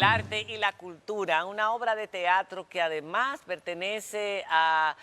el arte y la cultura, una obra de teatro que además pertenece a,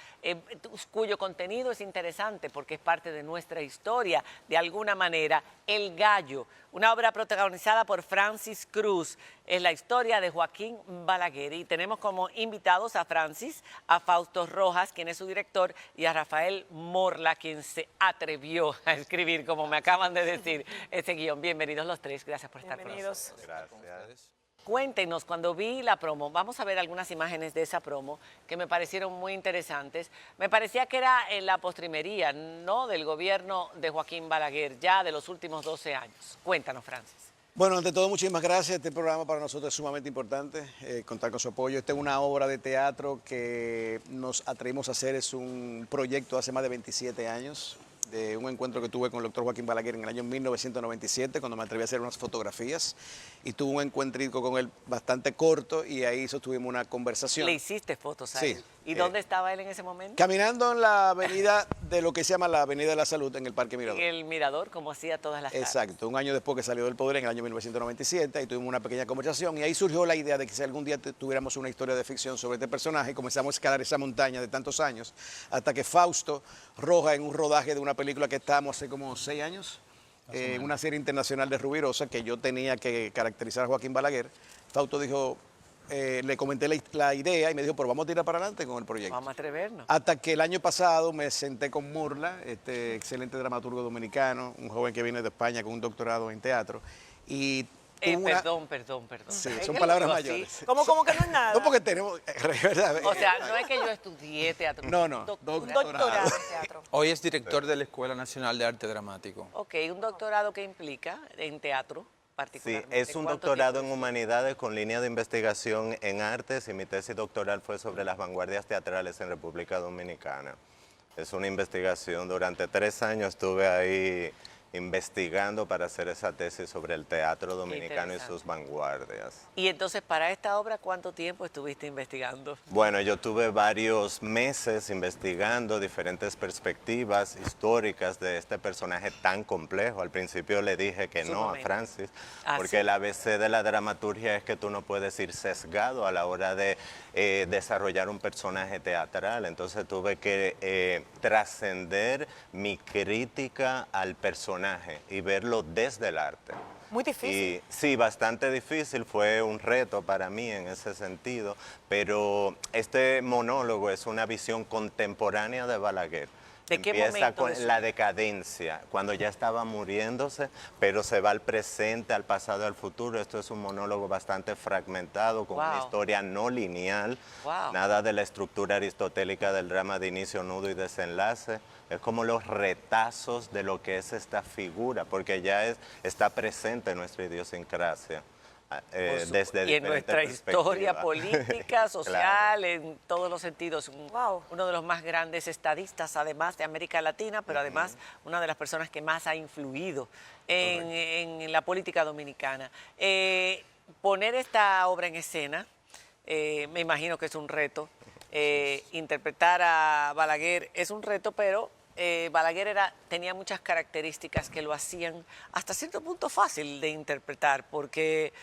cuyo contenido es interesante porque es parte de nuestra historia, de alguna manera. El Gallo, una obra protagonizada por Francis Cruz, es la historia de Joaquín Balaguer y tenemos como invitados a Francis, a Fausto Rojas, quien es su director, y a Rafael Morla, quien se atrevió a escribir, como me acaban de decir, ese guión. Bienvenidos los tres, gracias por estar con nosotros. Gracias. Cuéntenos, cuando vi la promo, vamos a ver algunas imágenes de esa promo que me parecieron muy interesantes. Me parecía que era en la postrimería, ¿no?, del gobierno de Joaquín Balaguer, ya de los últimos 12 años. Cuéntanos, Francis. Bueno, ante todo, muchísimas gracias. Este programa para nosotros es sumamente importante, contar con su apoyo. Esta es una obra de teatro que nos atrevimos a hacer, es un proyecto hace más de 27 años, de un encuentro que tuve con el doctor Joaquín Balaguer en el año 1997, cuando me atreví a hacer unas fotografías, y tuve un encuentrico con él bastante corto, y ahí sostuvimos una conversación. Le hiciste fotos a Sí. él. ¿Y dónde estaba él en ese momento? Caminando en la avenida de lo que se llama la Avenida de la Salud, en el Parque Mirador. En el Mirador, como hacía todas las tardes. Exacto, un año después que salió del poder, en el año 1997, ahí tuvimos una pequeña conversación y ahí surgió la idea de que si algún día tuviéramos una historia de ficción sobre este personaje, y comenzamos a escalar esa montaña de tantos años, hasta que Fausto Rojas, en un rodaje de una película que estábamos hace como 6 años, una serie internacional de Rubirosa, que yo tenía que caracterizar a Joaquín Balaguer, Fausto dijo, le comenté la idea y me dijo, pero vamos a tirar para adelante con el proyecto. Vamos a atrevernos. Hasta que el año pasado me senté con Morla, este excelente dramaturgo dominicano, un joven que viene de España con un doctorado en teatro. Y Perdón. Sí, Es son que palabras lo digo mayores. así. ¿Cómo que no es nada? No, porque tenemos, ¿verdad? O sea, no es que yo estudié teatro. No, un Doctorado en teatro. Hoy es director de la Escuela Nacional de Arte Dramático. Ok, un doctorado que implica en teatro Sí, particularmente. es un ¿Cuánto doctorado en tiempo? humanidades con línea de investigación en artes y mi tesis doctoral fue sobre las vanguardias teatrales en República Dominicana. Es una investigación, durante 3 años estuve ahí investigando para hacer esa tesis sobre el teatro dominicano y interesante. sus vanguardias. Y entonces, para esta obra, ¿cuánto tiempo estuviste investigando? Bueno, yo tuve varios meses investigando diferentes perspectivas históricas de este personaje tan complejo. Al principio le dije que no a Sumamente. Francis, Ah, porque sí. el ABC de la dramaturgia es que tú no puedes ir sesgado a la hora de desarrollar un personaje teatral. Entonces tuve que trascender mi crítica al personaje y verlo desde el arte. Muy difícil. Y sí, bastante difícil, fue un reto para mí en ese sentido, pero este monólogo es una visión contemporánea de Balaguer. ¿De qué Empieza momento con de su la vida? decadencia, cuando ya estaba muriéndose, pero se va al presente, al pasado, al futuro. Esto es un monólogo bastante fragmentado, con una Wow. historia no lineal, Wow. nada de la estructura aristotélica del drama de inicio, nudo y desenlace. Es como los retazos de lo que es esta figura, porque ya está presente en nuestra idiosincrasia. Desde Y en diferentes nuestra historia perspectivas. política, social, en todos los sentidos. Wow. Uno de los más grandes estadistas, además de América Latina, pero además una de las personas que más ha influido en la política dominicana. Poner esta obra en escena, me imagino que es un reto. Interpretar a Balaguer es un reto, pero Balaguer tenía muchas características que lo hacían hasta cierto punto fácil de interpretar, porque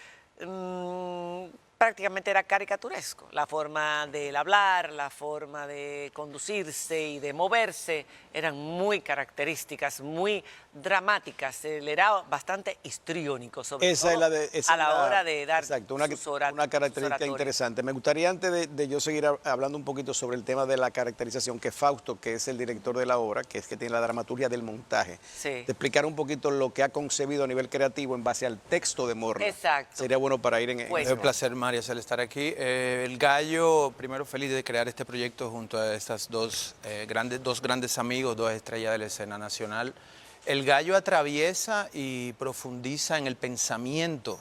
prácticamente era caricaturesco. La forma de hablar, la forma de conducirse y de moverse eran muy características, muy dramáticas. Él era bastante histriónico, sobre Esa todo es a la hora de dar exacto, una una característica interesante. Me gustaría, antes de yo seguir hablando un poquito sobre el tema de la caracterización, que Fausto, que es el director de la obra, que es que tiene la dramaturgia del montaje, Sí. de explicar un poquito lo que ha concebido a nivel creativo en base al texto de Morla. Exacto. Sería bueno para ir en Pues, Es un placer, María, estar aquí. El Gallo, primero feliz de crear este proyecto junto a estas dos grandes amigos, 2 estrellas de la escena nacional. El Gallo atraviesa y profundiza en el pensamiento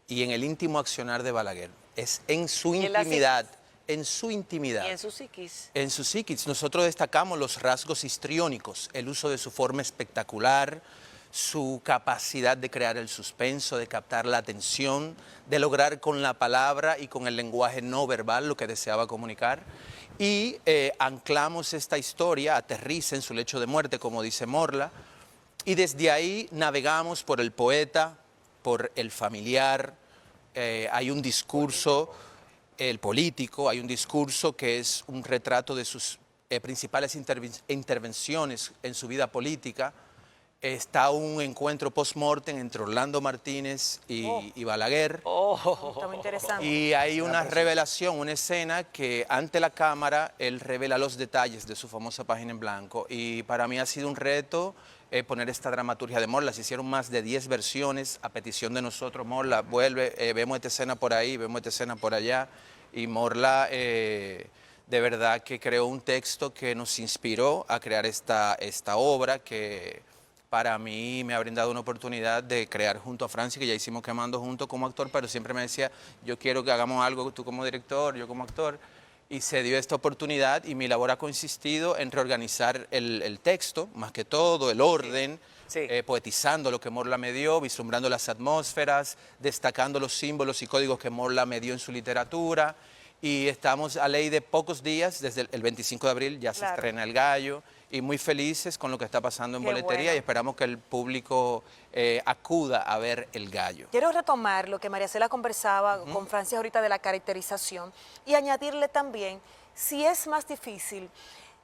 y en el íntimo accionar de Balaguer. Es en su Y en la intimidad, en su intimidad. y en su psiquis. En su psiquis nosotros destacamos los rasgos histriónicos, el uso de su forma espectacular, su capacidad de crear el suspenso, de captar la atención, de lograr con la palabra y con el lenguaje no verbal lo que deseaba comunicar. Y anclamos esta historia, aterriza en su lecho de muerte, como dice Morla, y desde ahí navegamos por el poeta, por el familiar, hay un discurso, el político, hay un discurso que es un retrato de sus principales intervenciones en su vida política. Está un encuentro post-mortem entre Orlando Martínez y Balaguer. Está muy interesante. Y hay una revelación, una escena que ante la cámara él revela los detalles de su famosa página en blanco. Y para mí ha sido un reto poner esta dramaturgia de Morla. Se hicieron más de 10 versiones a petición de nosotros. Morla vuelve, vemos esta escena por ahí, vemos esta escena por allá. Y Morla de verdad que creó un texto que nos inspiró a crear esta obra que para mí me ha brindado una oportunidad de crear junto a Francis, que ya hicimos Quemando junto como actor, pero siempre me decía, yo quiero que hagamos algo, tú como director, yo como actor, y se dio esta oportunidad y mi labor ha consistido en reorganizar el texto, más que todo, el orden, Sí. poetizando lo que Morla me dio, vislumbrando las atmósferas, destacando los símbolos y códigos que Morla me dio en su literatura, y estamos a ley de pocos días, desde el 25 de abril ya se Claro. estrena El Gallo, y muy felices con lo que está pasando en Qué boletería bueno. y esperamos que el público acuda a ver El Gallo. Quiero retomar lo que María Cela conversaba con Francis ahorita de la caracterización y añadirle también si es más difícil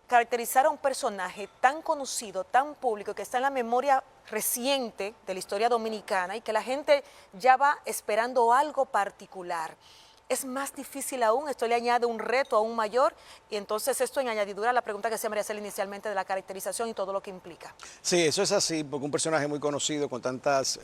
caracterizar a un personaje tan conocido, tan público, que está en la memoria reciente de la historia dominicana y que la gente ya va esperando algo particular. Es más difícil aún, esto le añade un reto aún mayor y entonces esto en añadidura a la pregunta que hacía María Cela inicialmente de la caracterización y todo lo que implica. Sí, eso es así, porque un personaje muy conocido con tantas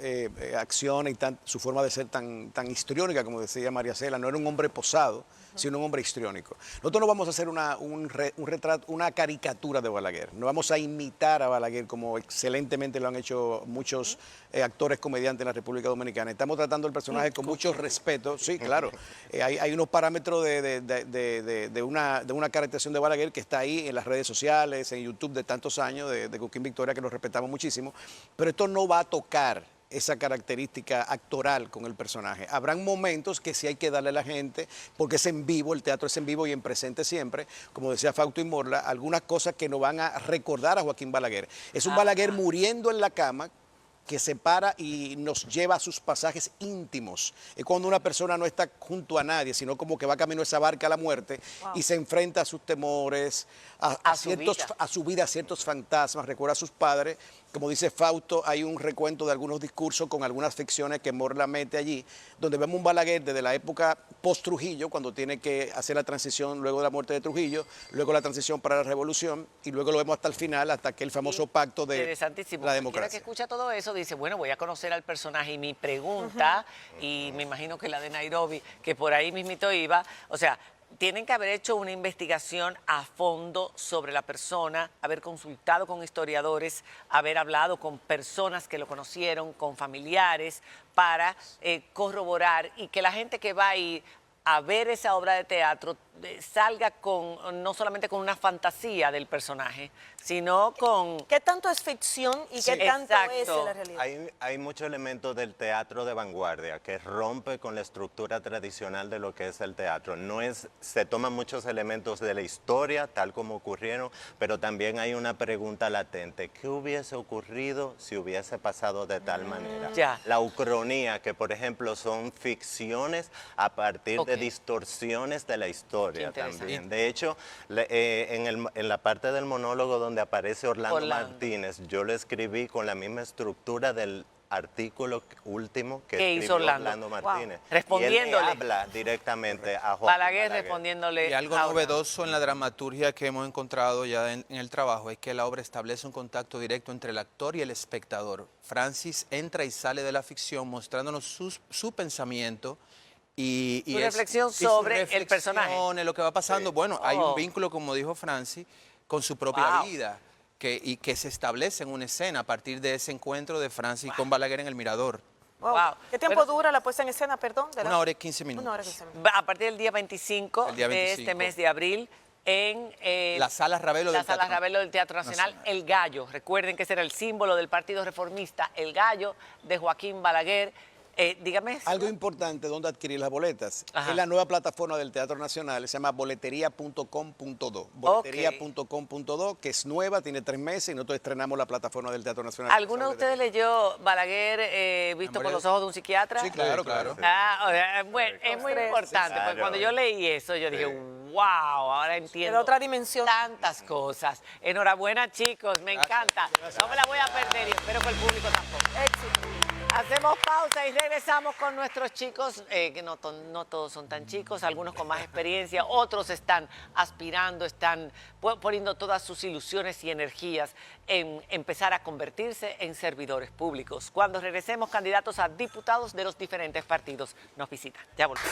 acciones y su forma de ser tan histriónica, como decía María Cela, no era un hombre posado, sino un hombre histriónico. Nosotros no vamos a hacer un retrato, una caricatura de Balaguer, no vamos a imitar a Balaguer como excelentemente lo han hecho muchos actores comediantes en la República Dominicana. Estamos tratando el personaje con mucho respeto, sí, claro. Hay unos parámetros de una caracterización de Balaguer que está ahí en las redes sociales, en YouTube de tantos años, de Cooking Victoria, que nos respetamos muchísimo, pero esto no va a tocar esa característica actoral con el personaje. Habrán momentos que sí hay que darle a la gente, porque es en vivo, el teatro es en vivo y en presente siempre, como decía Fausto y Morla, algunas cosas que nos van a recordar a Joaquín Balaguer. Es un Balaguer muriendo en la cama, que se para y nos lleva a sus pasajes íntimos. Es cuando una persona no está junto a nadie, sino como que va camino a esa barca a la muerte y se enfrenta a sus temores, a su vida, a ciertos fantasmas, recuerda a sus padres. Como dice Fausto, hay un recuento de algunos discursos con algunas ficciones que Morla mete allí, donde vemos un Balaguer desde la época post-Trujillo, cuando tiene que hacer la transición luego de la muerte de Trujillo, luego la transición para la revolución, y luego lo vemos hasta el final, hasta que el famoso pacto de Interesantísimo. la Cualquiera democracia. que escucha todo eso dice, bueno, voy a conocer al personaje. Y mi pregunta, y me imagino que la de Nairobi, que por ahí mismito iba, o sea, tienen que haber hecho una investigación a fondo sobre la persona, haber consultado con historiadores, haber hablado con personas que lo conocieron, con familiares, para corroborar y que la gente que va a ir a ver esa obra de teatro salga con no solamente con una fantasía del personaje, sino con... ¿Qué tanto es ficción y qué tanto es exacto. la realidad? Hay muchos elementos del teatro de vanguardia que rompe con la estructura tradicional de lo que es el teatro. Se toman muchos elementos de la historia, tal como ocurrieron, pero también hay una pregunta latente. ¿Qué hubiese ocurrido si hubiese pasado de tal manera? Ya. La ucronía, que por ejemplo son ficciones a partir de distorsiones de la historia también. De hecho, en la parte del monólogo donde aparece Orlando Martínez, yo lo escribí con la misma estructura del artículo último que escribió hizo Orlando Martínez. Respondiéndole. Y él le habla directamente a Joaquín Balaguer respondiéndole. Y algo a Orlando. novedoso en la dramaturgia que hemos encontrado ya en el trabajo es que la obra establece un contacto directo entre el actor y el espectador. Francis entra y sale de la ficción mostrándonos su pensamiento y Su reflexión sobre el personaje. Lo que va pasando. Bueno, hay un vínculo, como dijo Francis, con su propia vida y que se establece en una escena a partir de ese encuentro de Francis con Balaguer en el Mirador. Wow. Wow. ¿Qué tiempo dura la puesta en escena, perdón? 1 hora y 15 minutos. 1 hora y 15 minutos. A partir del día 25, El día de 25. este mes de abril en La Sala Ravelo del Sala Teatro Ravelo del Teatro Nacional, El Gallo. Recuerden que ese era el símbolo del Partido Reformista, El Gallo de Joaquín Balaguer. Dígame eso. Algo importante, ¿dónde adquirir las boletas? Ajá. Es la nueva plataforma del Teatro Nacional, se llama boletería.com.do. Boletería.com.do, que es nueva, tiene 3 meses y nosotros estrenamos la plataforma del Teatro Nacional. ¿Alguno de ustedes leyó Balaguer visto por los ojos de un psiquiatra? Sí, claro, claro. Ah, o sea, bueno, es muy importante, porque Claro. cuando yo leí eso, yo dije, wow, ahora entiendo En otra dimensión. tantas cosas. Enhorabuena, chicos, me encanta. No me la voy a perder y espero que el público tampoco. Éxito. Hacemos pausa y regresamos con nuestros chicos, que no todos son tan chicos, algunos con más experiencia, otros están aspirando, están poniendo todas sus ilusiones y energías en empezar a convertirse en servidores públicos. Cuando regresemos, candidatos a diputados de los diferentes partidos nos visitan. Ya volvemos.